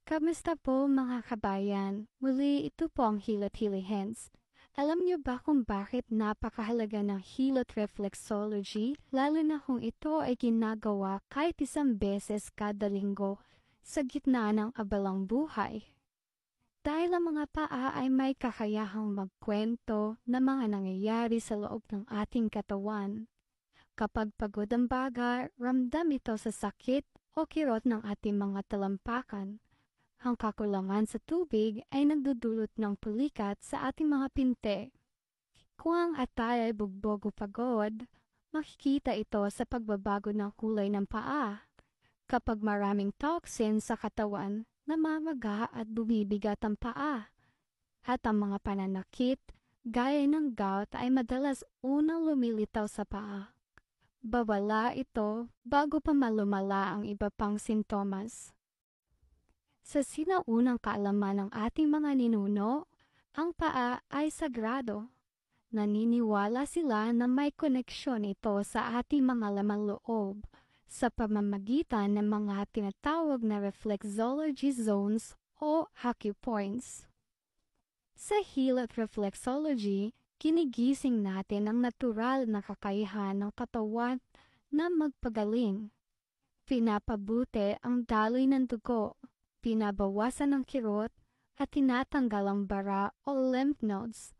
Kamusta po mga kabayan? Muli ito po ang Hilot Healing Hands. Alam niyo ba kung bakit napakahalaga ng Hilot Reflexology, lalo na kung ito ay ginagawa kahit isang beses kada linggo sa gitna ng abalang buhay? Dahil ang mga paa ay may kakayahang magkwento ng mga nangyayari sa loob ng ating katawan. Kapag pagod ang baga, ramdam ito sa sakit o kirot ng ating mga talampakan. Ang kakulangan sa tubig ay nagdudulot ng pulikat sa ating mga pinte. Kung ang atay ay bugbog o pagod, makikita ito sa pagbabago ng kulay ng paa. Kapag maraming toxin sa katawan, namamaga at bumibigat ang paa. At ang mga pananakit, gaya ng gout ay madalas unang lumilitaw sa paa. Bawala ito bago pa malumala ang iba pang sintomas. Sa sinaunang kaalaman ng ating mga ninuno, ang paa ay sagrado. Naniniwala sila na may koneksyon ito sa ating mga lamang loob sa pamamagitan ng mga tinatawag na reflexology zones o acupoints. Sa Hilot Reflexology, ginigising natin ang natural na kakayahan ng katawan na magpagaling. Pinapabuti ang daloy ng dugo, pinabawasan ang kirot, at tinatanggal ang bara o lymph nodes.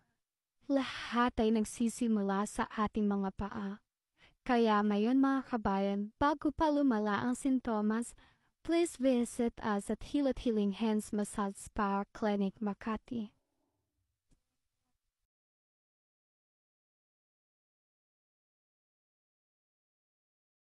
Lahat ay nagsisimula sa ating mga paa. Kaya ngayon mga kabayan, bago pa lumala ang sintomas, please visit us at Hilot Healing Hands Massage Spa Clinic, Makati.